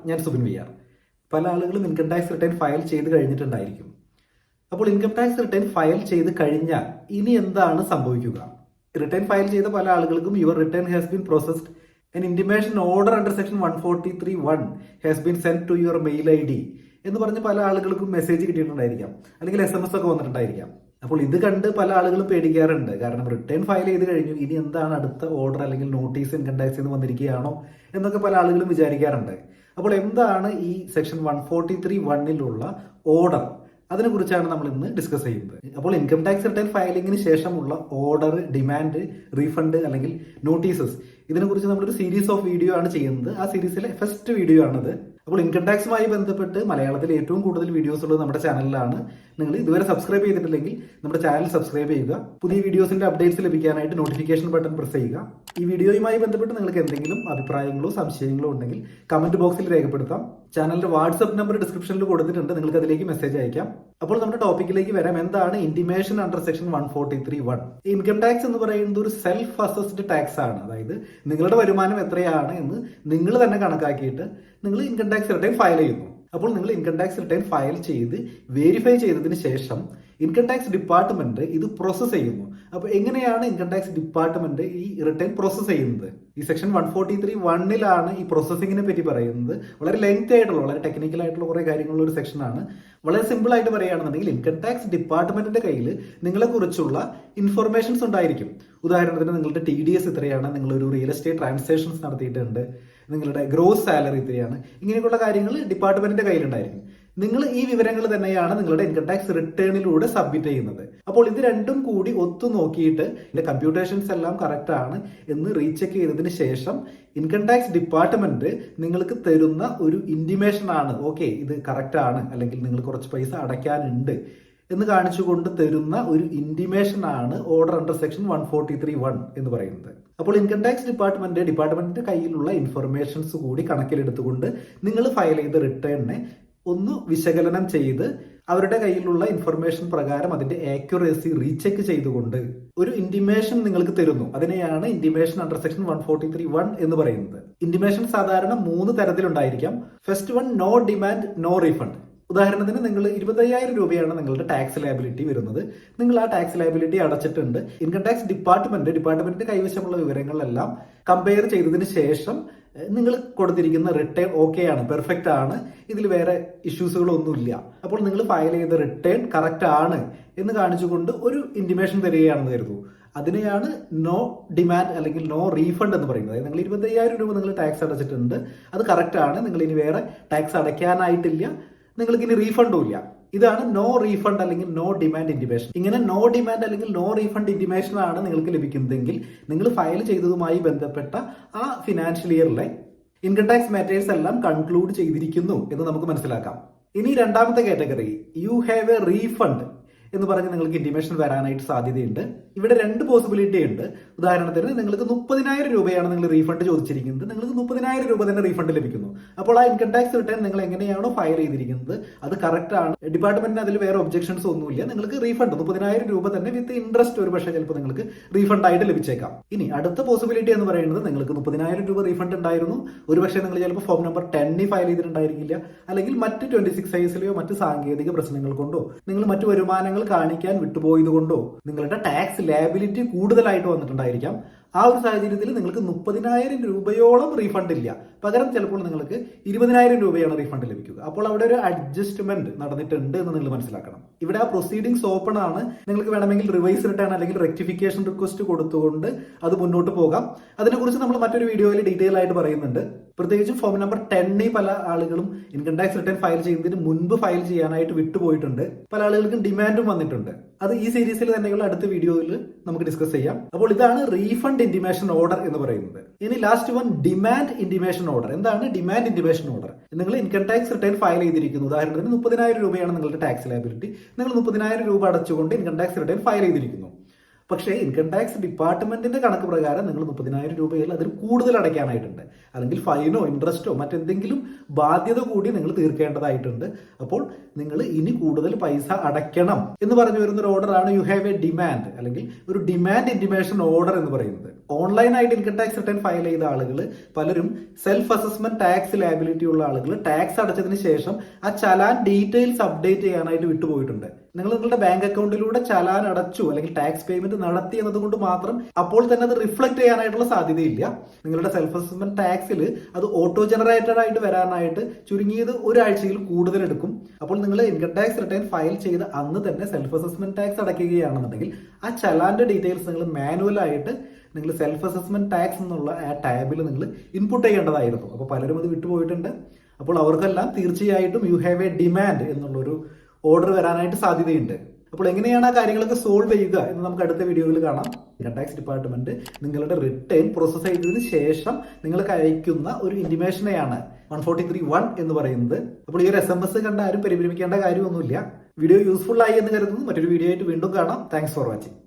ഞാൻ സുബിൻ VR. പല ആളുകളും ഇൻകം ടാക്സ് റിട്ടേൺ ഫയൽ ചെയ്ത് കഴിഞ്ഞിട്ടുണ്ടായിരിക്കും. അപ്പോൾ ഇൻകം ടാക്സ് റിട്ടേൺ ഫയൽ ചെയ്ത് കഴിഞ്ഞാൽ ഇനി എന്താണ് സംഭവിക്കുക? റിട്ടേൺ ഫയൽ ചെയ്ത പല ആളുകൾക്കും your return has been processed an intimation order under section 143(1) has been sent to your mail ID എന്ന് പറഞ്ഞ് പല ആളുകൾക്കും മെസ്സേജ് കിട്ടിയിട്ടുണ്ടായിരിക്കാം, അല്ലെങ്കിൽ SMS ഒക്കെ വന്നിട്ടുണ്ടായിരിക്കാം. അപ്പോൾ ഇത് കണ്ട് പല ആളുകളും പേടിക്കാറുണ്ട്. കാരണം റിട്ടേൺ ഫയൽ ചെയ്ത് കഴിഞ്ഞു, ഇനി എന്താണ് അടുത്ത ഓർഡർ അല്ലെങ്കിൽ നോട്ടീസ് ഇൻകം ടാക്സിൽ നിന്ന് വന്നിരിക്കുകയാണോ എന്നൊക്കെ പല ആളുകളും വിചാരിക്കാറുണ്ട്. അപ്പോൾ എന്താണ് ഈ സെക്ഷൻ 143(1)ലുള്ള ഓർഡർ? അതിനെക്കുറിച്ചാണ് നമ്മൾ ഇന്ന് ഡിസ്കസ് ചെയ്യുന്നത്. അപ്പോൾ ഇൻകം ടാക്സ് റിട്ടേൺ ഫയലിംഗിന് ശേഷമുള്ള ഓർഡർ, ഡിമാൻഡ്, റീഫണ്ട് അല്ലെങ്കിൽ നോട്ടീസസ്, ഇതിനെക്കുറിച്ച് നമ്മളൊരു സീരീസ് ഓഫ് വീഡിയോ ആണ് ചെയ്യുന്നത്. ആ സീരീസിലെ ഫസ്റ്റ് വീഡിയോ ആണിത്. അപ്പോൾ ഇൻകം ടാക്സുമായി ബന്ധപ്പെട്ട് മലയാളത്തിൽ ഏറ്റവും കൂടുതൽ വീഡിയോസ് ഉള്ളത് നമ്മുടെ ചാനലിലാണ്. നിങ്ങൾ ഇതുവരെ സബ്സ്ക്രൈബ് ചെയ്തിട്ടില്ലെങ്കിൽ നമ്മുടെ ചാനൽ സബ്സ്ക്രൈബ് ചെയ്യുക. പുതിയ വീഡിയോസിന്റെ അപ്ഡേറ്റ്സ് ലഭിക്കാനായിട്ട് നോട്ടിഫിക്കേഷൻ ബട്ടൺ പ്രസ് ചെയ്യുക. ഈ വീഡിയോയുമായി ബന്ധപ്പെട്ട് നിങ്ങൾക്ക് എന്തെങ്കിലും അഭിപ്രായങ്ങളോ സംശയങ്ങളോ ഉണ്ടെങ്കിൽ കമന്റ് ബോക്സിൽ രേഖപ്പെടുത്താം. ചാനലിന്റെ വാട്സ്ആപ്പ് നമ്പർ ഡിസ്ക്രിപ്ഷനിൽ കൊടുത്തിട്ടുണ്ട്, നിങ്ങൾക്ക് അതിലേക്ക് മെസ്സേജ് അയക്കാം. അപ്പോൾ നമ്മുടെ ടോപ്പിക്കിലേക്ക് വരാം. എന്താണ് intimation under section 143(1)? Income tax എന്ന് പറയുന്നത് ഒരു സെൽഫ് അസസ്ഡ് ടാക്സ് ആണ്. അതായത് നിങ്ങളുടെ വരുമാനം എത്രയാണ് എന്ന് നിങ്ങൾ തന്നെ കണക്കാക്കിയിട്ട് നിങ്ങൾ ഇൻകം ടാക്സ് റിട്ടേൺ ഫയൽ ചെയ്യുന്നു. അപ്പോൾ നിങ്ങൾ ഇൻകം ടാക്സ് റിട്ടേൺ ഫയൽ ചെയ്ത് വെരിഫൈ ചെയ്തതിന് ശേഷം ഇൻകം ടാക്സ് ഡിപ്പാർട്ട്മെന്റ് ഇത് പ്രോസസ് ചെയ്യുന്നു. അപ്പോൾ എങ്ങനെയാണ് ഇൻകം ടാക്സ് ഡിപ്പാർട്ട്മെന്റ് ഈ റിട്ടേൺ പ്രോസസ് ചെയ്യുന്നത്? ഈ സെക്ഷൻ 143(1)ലാണ് ഈ പ്രോസസ്സിങ്ങിനെ പറ്റി പറയുന്നത്. വളരെ ലെങ്ത് ആയിട്ടുള്ള, വളരെ ടെക്നിക്കൽ ആയിട്ടുള്ള കുറെ കാര്യങ്ങളുള്ള ഒരു സെക്ഷനാണ്. വളരെ സിമ്പിൾ ആയിട്ട് പറയുകയാണെന്നുണ്ടെങ്കിൽ ഇൻകം ടാക്സ് ഡിപ്പാർട്ട്മെന്റിന്റെ കയ്യിൽ നിങ്ങളെ കുറിച്ചുള്ള ഇൻഫർമേഷൻസ് ഉണ്ടായിരിക്കും. ഉദാഹരണത്തിന് നിങ്ങളുടെ TDS ഇത്രയാണ്, നിങ്ങളൊരു റിയൽ എസ്റ്റേറ്റ് ട്രാൻസാക്ഷൻസ് നടത്തിയിട്ടുണ്ട്, നിങ്ങളുടെ ഗ്രോസ് സാലറി ഇത്രയാണ്, ഇങ്ങനെയൊക്കെയുള്ള കാര്യങ്ങൾ ഡിപ്പാർട്ട്മെന്റിന്റെ കയ്യിലുണ്ടായിരിക്കും. നിങ്ങൾ ഈ വിവരങ്ങൾ തന്നെയാണ് നിങ്ങളുടെ ഇൻകം ടാക്സ് റിട്ടേണിലൂടെ സബ്മിറ്റ് ചെയ്യുന്നത്. അപ്പോൾ ഇത് രണ്ടും കൂടി ഒത്തു നോക്കിയിട്ട് ഇതിന്റെ കമ്പ്യൂട്ടേഷൻസ് എല്ലാം കറക്റ്റ് ആണ് എന്ന് റീചെക്ക് ചെയ്തതിന് ശേഷം ഇൻകം ടാക്സ് ഡിപ്പാർട്ട്മെന്റ് നിങ്ങൾക്ക് തരുന്ന ഒരു ഇന്റിമേഷൻ ആണ്, ഓക്കെ ഇത് കറക്റ്റ് ആണ്, അല്ലെങ്കിൽ നിങ്ങൾ കുറച്ച് പൈസ അടയ്ക്കാനുണ്ട് എന്ന് കാണിച്ചുകൊണ്ട് തരുന്ന ഒരു ഇന്റിമേഷൻ ആണ് ഓർഡർ അണ്ടർ സെക്ഷൻ 143(1) എന്ന് പറയുന്നത്. അപ്പോൾ ഇൻകം ടാക്സ് ഡിപ്പാർട്ട്മെന്റിന്റെ കയ്യിലുള്ള ഇൻഫർമേഷൻസ് കൂടി കണക്കിലെടുത്തുകൊണ്ട് നിങ്ങൾ ഫയൽ ചെയ്ത റിട്ടേണിനെ ഒന്ന് വിശകലനം ചെയ്ത് അവരുടെ കയ്യിലുള്ള ഇൻഫർമേഷൻ പ്രകാരം അതിന്റെ ആക്യുറസി റീചെക്ക് ചെയ്തുകൊണ്ട് ഒരു ഇന്റിമേഷൻ നിങ്ങൾക്ക് തരുന്നു. അതിനെയാണ് ഇന്റിമേഷൻ അണ്ടർ സെക്ഷൻ 143(1) എന്ന് പറയുന്നത്. ഇന്റിമേഷൻ സാധാരണ 3 തരത്തിലുണ്ടായിരിക്കാം. First one, no demand no refund. ഉദാഹരണത്തിന് നിങ്ങൾ 25,000 രൂപയാണ് നിങ്ങളുടെ ടാക്സ് ലയബിലിറ്റി വരുന്നത്. നിങ്ങൾ ആ ടാക്സ് ലയബിലിറ്റി അടച്ചിട്ടുണ്ട്. ഇൻകം ടാക്സ് ഡിപ്പാർട്ട്മെന്റിന്റെ കൈവശമുള്ള വിവരങ്ങളെല്ലാം കമ്പയർ ചെയ്തതിന് ശേഷം നിങ്ങൾ കൊടുത്തിരിക്കുന്ന റിട്ടേൺ ഓക്കെ ആണ്, പെർഫെക്റ്റ് ആണ്, ഇതിൽ വേറെ ഇഷ്യൂസുകളൊന്നുമില്ല. അപ്പോൾ നിങ്ങൾ ഫയൽ ചെയ്ത റിട്ടേൺ കറക്റ്റ് ആണ് എന്ന് കാണിച്ചുകൊണ്ട് ഒരു ഇന്റിമേഷൻ തരികയാണെന്ന് കരുതൂ. അതിനെയാണ് നോ ഡിമാൻഡ് അല്ലെങ്കിൽ നോ റീഫണ്ട് എന്ന് പറയുന്നത്. അതായത് നിങ്ങൾ 25,000 രൂപ നിങ്ങൾ ടാക്സ് അടച്ചിട്ടുണ്ട്, അത് കറക്റ്റ് ആണ്, നിങ്ങൾ ഇനി വേറെ ടാക്സ് അടയ്ക്കാനായിട്ടില്ല, നിങ്ങൾക്ക് ഇനി റീഫണ്ടും ഇല്ല. ഇതാണ് നോ റീഫണ്ട് അല്ലെങ്കിൽ നോ ഡിമാൻഡ് ഇന്റിമേഷൻ. ഇങ്ങനെ നോ ഡിമാൻഡ് അല്ലെങ്കിൽ നോ റീഫണ്ട് ഇന്റിമേഷൻ ആണ് നിങ്ങൾക്ക് ലഭിക്കുന്നതെങ്കിൽ നിങ്ങൾ ഫയൽ ചെയ്തതുമായി ബന്ധപ്പെട്ട ആ ഫിനാൻഷ്യൽ ഇയറിലെ ഇൻകം ടാക്സ് മാറ്റേഴ്സ് എല്ലാം കൺക്ലൂഡ് ചെയ്തിരിക്കുന്നു എന്ന് നമുക്ക് മനസ്സിലാക്കാം. ഇനി രണ്ടാമത്തെ category, you have A refund എന്ന് പറഞ്ഞ് നിങ്ങൾക്ക് ഇന്റിമേഷൻ വരാനായിട്ട് സാധ്യതയുണ്ട്. ഇവിടെ 2 പോസിബിലിറ്റി ഉണ്ട്. ഉദാഹരണത്തിന് നിങ്ങൾക്ക് 30,000 രൂപയാണ് നിങ്ങൾ റീഫണ്ട് ചോദിച്ചിരിക്കുന്നത്, നിങ്ങൾക്ക് 30,000 രൂപ തന്നെ റീഫണ്ട് ലഭിക്കുന്നു. അപ്പോൾ ആ ഇൻകം ടാക്സ് റിട്ടേൺ നിങ്ങൾ എങ്ങനെയാണോ ഫയൽ ചെയ്തിരിക്കുന്നത് അത് കറക്റ്റ് ആണ്, ഡിപ്പാർട്ട്മെന്റിന് അതിൽ വേറെ ഒബ്ജക്ഷൻസ് ഒന്നുമില്ല, നിങ്ങൾക്ക് റീഫണ്ട് 30,000 രൂപ തന്നെ വിത്ത് ഇൻട്രസ്റ്റ് ഒരു പക്ഷേ ചിലപ്പോൾ നിങ്ങൾക്ക് റീഫണ്ട് ആയിട്ട് ലഭിച്ചേക്കാം. ഇനി അടുത്ത പോസിബിലിറ്റി എന്ന് പറയുന്നത് നിങ്ങൾക്ക് 30,000 രൂപ റീഫണ്ട് ഉണ്ടായിരുന്നു, ഒരു പക്ഷേ നിങ്ങൾ ചിലപ്പോൾ ഫോം നമ്പർ 10 ഫയൽ ചെയ്തിട്ടുണ്ടായിരിക്കില്ല, അല്ലെങ്കിൽ മറ്റ് 26(i)സിലെയോ മറ്റ് സാങ്കേതിക പ്രശ്നങ്ങൾ കൊണ്ടോ നിങ്ങൾ മറ്റു വരുമാനങ്ങൾ കാണിക്കാൻ വിട്ടുപോയത് കൊണ്ടോ നിങ്ങളുടെ ടാക്സ് ലയബിലിറ്റി കൂടുതലായിട്ട് വന്നിട്ടുണ്ടായിരിക്കാം. ആ ഒരു സാഹചര്യത്തിൽ നിങ്ങൾക്ക് 30,000 രൂപയോളം റീഫണ്ട് ഇല്ല, പകരം ചിലപ്പോൾ നിങ്ങൾക്ക് 20,000 രൂപയാണ് റീഫണ്ട് ലഭിക്കുക. അപ്പോൾ അവിടെ ഒരു അഡ്ജസ്റ്റ്മെന്റ് നടന്നിട്ടുണ്ട് എന്ന് നിങ്ങൾ മനസ്സിലാക്കണം. ഇവിടെ ആ പ്രൊസീഡിംഗ്സ് ഓപ്പൺ ആണ്. നിങ്ങൾക്ക് വേണമെങ്കിൽ റിവൈസ് റിട്ടേൺ അല്ലെങ്കിൽ റെക്ടിഫിക്കേഷൻ റിക്വസ്റ്റ് കൊടുത്തുകൊണ്ട് അത് മുന്നോട്ട് പോകാം. അതിനെക്കുറിച്ച് നമ്മൾ മറ്റൊരു വീഡിയോയിൽ ഡീറ്റെയിൽ ആയിട്ട് പറയുന്നുണ്ട്. പ്രത്യേകിച്ചും ഫോം നമ്പർ 10 പല ആളുകളും ഇൻകം ടാക്സ് റിട്ടേൺ ഫയൽ ചെയ്യുന്നതിന് മുൻപ് ഫയൽ ചെയ്യാനായിട്ട് വിട്ടുപോയിട്ടുണ്ട്. പല ആളുകൾക്കും ഡിമാൻഡും വന്നിട്ടുണ്ട്. അത് ഈ സീരീസിൽ തന്നെയുള്ള അടുത്ത വീഡിയോയിൽ നമുക്ക് ഡിസ്കസ് ചെയ്യാം. അപ്പോൾ ഇതാണ് റീഫണ്ട് ഇന്റിമേഷൻ ഓർഡർ എന്ന് പറയുന്നത്. ഇനി last one, demand intimation order. എന്താണ് ഡിമാൻഡ് ഇന്റിമേഷൻ ഓർഡർ? നിങ്ങൾ ഇൻകം ടാക്സ് റിട്ടേൺ ഫയൽ ചെയ്തിരിക്കുന്നു. ഉദാഹരണത്തിന് 30,000 രൂപയാണ് നിങ്ങളുടെ ടാക്സ് ലയബിലിറ്റി. നിങ്ങൾ 30,000 രൂപ അടച്ചുകൊണ്ട് ഇൻകം ടാക്സ് റിട്ടേൺ ഫയൽ ചെയ്തിരിക്കുന്നു. പക്ഷേ ഇൻകം ടാക്സ് ഡിപ്പാർട്ട്മെന്റിന്റെ കണക്ക് പ്രകാരം നിങ്ങൾ 30,000 രൂപയിൽ അതിൽ കൂടുതൽ അടയ്ക്കാനായിട്ടുണ്ട്. അല്ലെങ്കിൽ ഫൈനോ ഇൻട്രസ്റ്റോ മറ്റെന്തെങ്കിലും ബാധ്യത കൂടി നിങ്ങൾ തീർക്കേണ്ടതായിട്ടുണ്ട്. അപ്പോൾ നിങ്ങൾ ഇനി കൂടുതൽ പൈസ അടയ്ക്കണം എന്ന് പറഞ്ഞു വരുന്ന ഒരു ഓർഡറാണ് യു ഹാവ് എ ഡിമാൻഡ്, അല്ലെങ്കിൽ ഒരു ഡിമാൻഡ് ഇന്റിമേഷൻ ഓർഡർ എന്ന് പറയുന്നത്. ഓൺലൈനായിട്ട് ഇൻകം ടാക്സ് റിട്ടേൺ ഫയൽ ചെയ്ത ആളുകൾ പലരും സെൽഫ് അസസ്മെന്റ് ടാക്സ് ലാബിലിറ്റി ഉള്ള ആളുകൾ ടാക്സ് അടച്ചതിന് ശേഷം ആ ചലാൻ ഡീറ്റെയിൽസ് അപ്ഡേറ്റ് ചെയ്യാനായിട്ട് വിട്ടുപോയിട്ടുണ്ട്. നിങ്ങൾ നിങ്ങളുടെ ബാങ്ക് അക്കൗണ്ടിലൂടെ ചലാൻ അടച്ചു അല്ലെങ്കിൽ ടാക്സ് പേയ്മെന്റ് നടത്തി എന്നതുകൊണ്ട് മാത്രം അപ്പോൾ തന്നെ അത് റിഫ്ലക്ട് ചെയ്യാനായിട്ടുള്ള സാധ്യതയില്ല. നിങ്ങളുടെ സെൽഫ് അസസ്മെന്റ് ടാക്സിൽ അത് ഓട്ടോ ജനറേറ്റഡ് ആയിട്ട് വരാനായിട്ട് ചുരുങ്ങിയത് ഒരാഴ്ചയിൽ കൂടുതൽ എടുക്കും. അപ്പോൾ നിങ്ങൾ ഇൻകം ടാക്സ് റിട്ടേൺ ഫയൽ ചെയ്ത് അന്ന് തന്നെ സെൽഫ് അസസ്മെന്റ് ടാക്സ് അടയ്ക്കുകയാണെന്നുണ്ടെങ്കിൽ ആ ചലാന്റെ ഡീറ്റെയിൽസ് നിങ്ങൾ മാനുവലായിട്ട് നിങ്ങൾ സെൽഫ് അസസ്മെന്റ് ടാക്സ് എന്നുള്ള ആ ടാബിൽ നിങ്ങൾ ഇൻപുട്ട് ചെയ്യേണ്ടതായിരുന്നു. അപ്പോൾ പലരും അത് വിട്ടുപോയിട്ടുണ്ട്. അപ്പോൾ അവർക്കെല്ലാം തീർച്ചയായിട്ടും യു ഹാവ് എ ഡിമാൻഡ് എന്നുള്ളൊരു ഓർഡർ വരാനായിട്ട് സാധ്യതയുണ്ട്. അപ്പോൾ എങ്ങനെയാണ് ആ കാര്യങ്ങളൊക്കെ സോൾവ് ചെയ്യുക എന്ന് നമുക്ക് അടുത്ത വീഡിയോയിൽ കാണാം. ഇൻകം ടാക്സ് ഡിപ്പാർട്ട്മെന്റ് നിങ്ങളുടെ റിട്ടേൺ പ്രോസസ് ചെയ്തതിന് ശേഷം നിങ്ങൾക്ക് അയക്കുന്ന ഒരു ഇന്റിമേഷനെയാണ് 143(1) എന്ന് പറയുന്നത്. അപ്പോൾ ഈ ഒരു SMS കണ്ട ആരും പരിഭ്രമിക്കേണ്ട കാര്യമൊന്നുമില്ല. വീഡിയോ യൂസ്ഫുൾ ആയി എന്ന് കരുതുന്നു. മറ്റൊരു വീഡിയോ ആയിട്ട് വീണ്ടും കാണാം. Thanks for watching.